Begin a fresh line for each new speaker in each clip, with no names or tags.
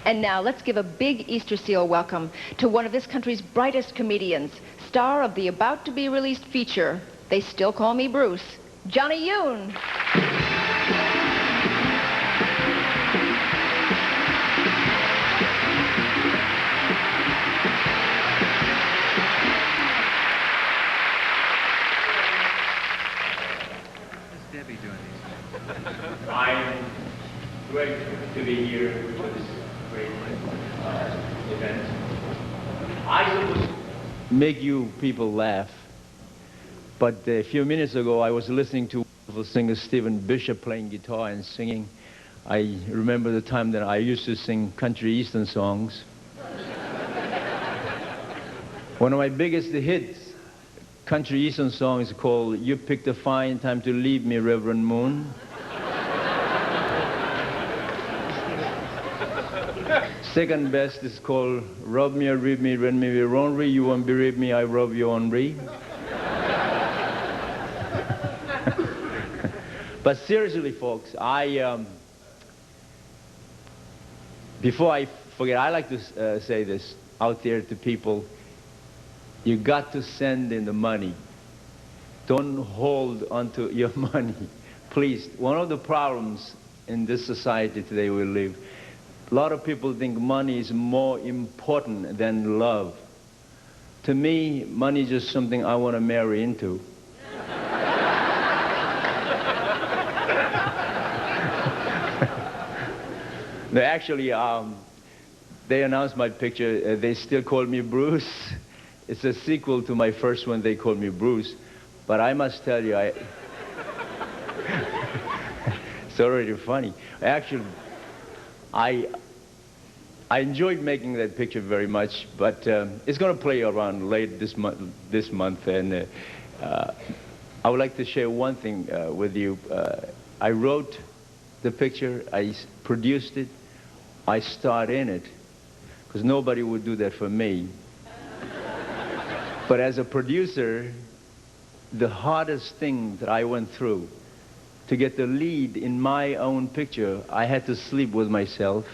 And now let's give a big Easter Seal welcome to one of this country's brightest comedians, star of the about-to-be-released feature, They Still Call Me Bruce, Johnny Yune.
I'm great to be here for this great event. I suppose make you people laugh, but a few minutes ago I was listening to wonderful singer Stephen Bishop playing guitar and singing. I remember the time that I used to sing country eastern songs. One of my biggest hits, country eastern song, is called You Picked a Fine Time to Leave Me, Reverend Moon. Second best is called Rob Me or Read Me, Rent Me, Ronry. You won't bereave me, I rob you on re. But seriously, folks, before I forget, I like to say this out there to people. You got to send in the money. Don't hold onto your money. Please, one of the problems in this society today we live, a lot of people think money is more important than love. To me, money is just something I want to marry into. No, actually, they announced my picture. They Still Call Me Bruce. It's a sequel to my first one, They Called Me Bruce. But I must tell you, it's already funny. Actually, I enjoyed making that picture very much, but it's going to play around late this month, and I would like to share one thing with you. I wrote the picture, I produced it, I starred in it, because nobody would do that for me. But as a producer, the hardest thing that I went through to get the lead in my own picture, I had to sleep with myself.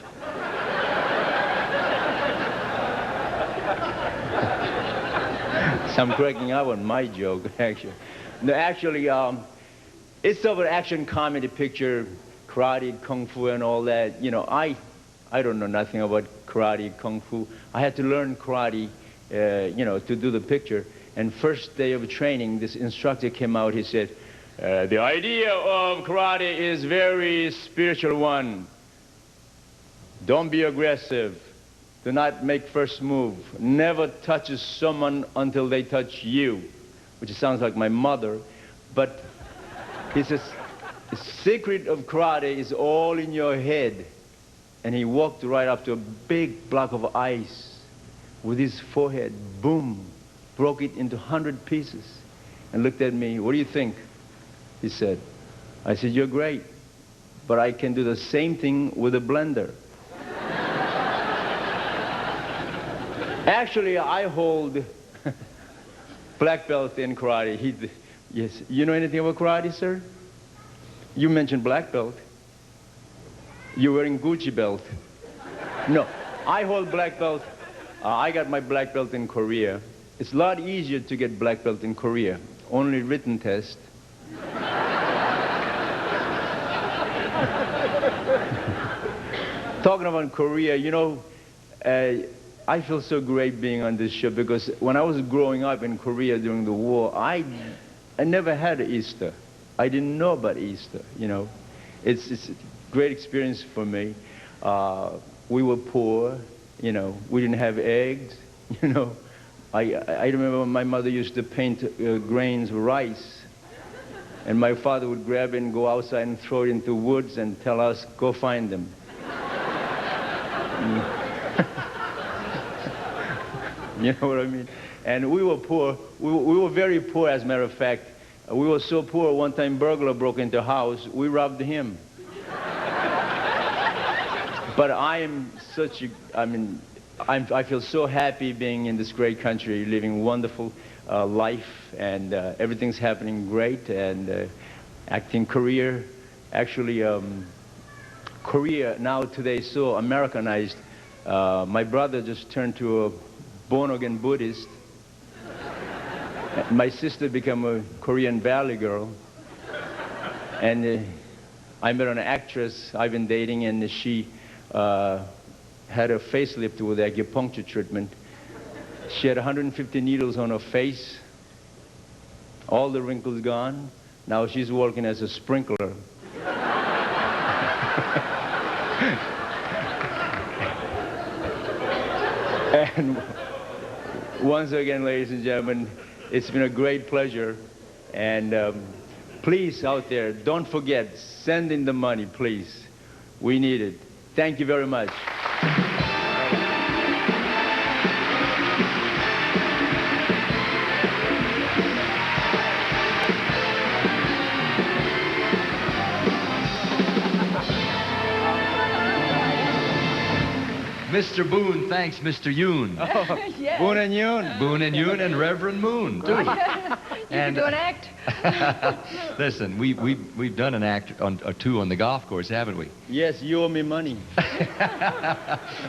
So I'm cracking up on my joke, actually. No, actually, it's sort of an action comedy picture, karate, kung fu, and all that. You know, I don't know nothing about karate, kung fu. I had to learn karate, you know, to do the picture. And first day of training, this instructor came out, he said, the idea of karate is very spiritual one. Don't be aggressive. Do not make first move. Never touch someone until they touch you, which sounds like my mother. But he says, the secret of karate is all in your head. And he walked right up to a big block of ice with his forehead, boom, broke it into 100 pieces and looked at me. What do you think? He said. I said, you're great, but I can do the same thing with a blender. Actually, I hold black belt in karate. Yes, you know anything about karate, sir? You mentioned black belt. You're wearing Gucci belt. No, I hold black belt. I got my black belt in Korea. It's a lot easier to get black belt in Korea. Only written test. Talking about Korea, you know, I feel so great being on this show because when I was growing up in Korea during the war, I never had Easter. I didn't know about Easter, you know. It's a great experience for me. We were poor, you know. We didn't have eggs, you know. I remember my mother used to paint grains of rice, and my father would grab it and go outside and throw it into woods and tell us, go find them. You know what I mean? And we were poor. We were very poor, as a matter of fact. We were so poor, one time burglar broke into a house. We robbed him. But I am such a, I feel so happy being in this great country, living wonderful life, and everything's happening great, and acting career. Actually, Korea now today so Americanized. My brother just turned to a born-again Buddhist. My sister became a Korean Valley girl. And I met an actress I've been dating, and she had a facelift with acupuncture treatment. She had 150 needles on her face, all the wrinkles gone. Now she's working as a sprinkler. And once again, ladies and gentlemen, it's been a great pleasure. And please, out there, don't forget, send in the money, please. We need it. Thank you very much.
Mr. Boone thanks Mr. Yune.
Oh,
Yes.
Boone and Yune.
Boone and Yune and Reverend Moon, too.
You can do an act.
Listen, we've done an act or two on the golf course, haven't we?
Yes, you owe me money.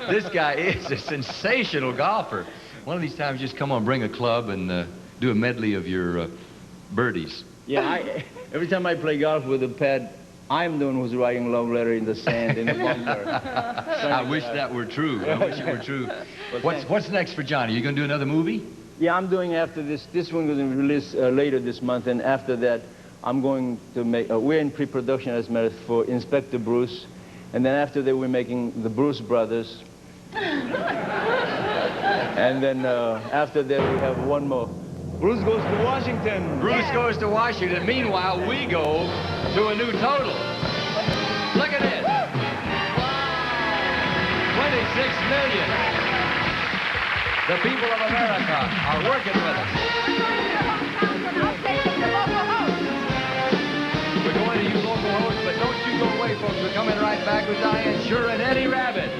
This guy is a sensational golfer. One of these times, just come on, bring a club and do a medley of your birdies.
Yeah, every time I play golf with a pad, I'm the one who's writing love letter in the sand, in the bunker.
I wish that were true. I wish it were true. What's next for Johnny? You going to do another movie?
Yeah, I'm doing after this. This one going to be released later this month, and after that, I'm going to make. We're in pre-production, as a matter for Inspector Bruce, and then after that, we're making the Bruce Brothers, and then after that, we have one more. Bruce Goes to Washington.
Bruce Goes to Washington. Meanwhile, we go to a new total. Look at this. 26 million. The people of America are working with us. We're going to you local hosts, but don't you go away, folks. We're coming right back with Diane Shure and Eddie Rabbit.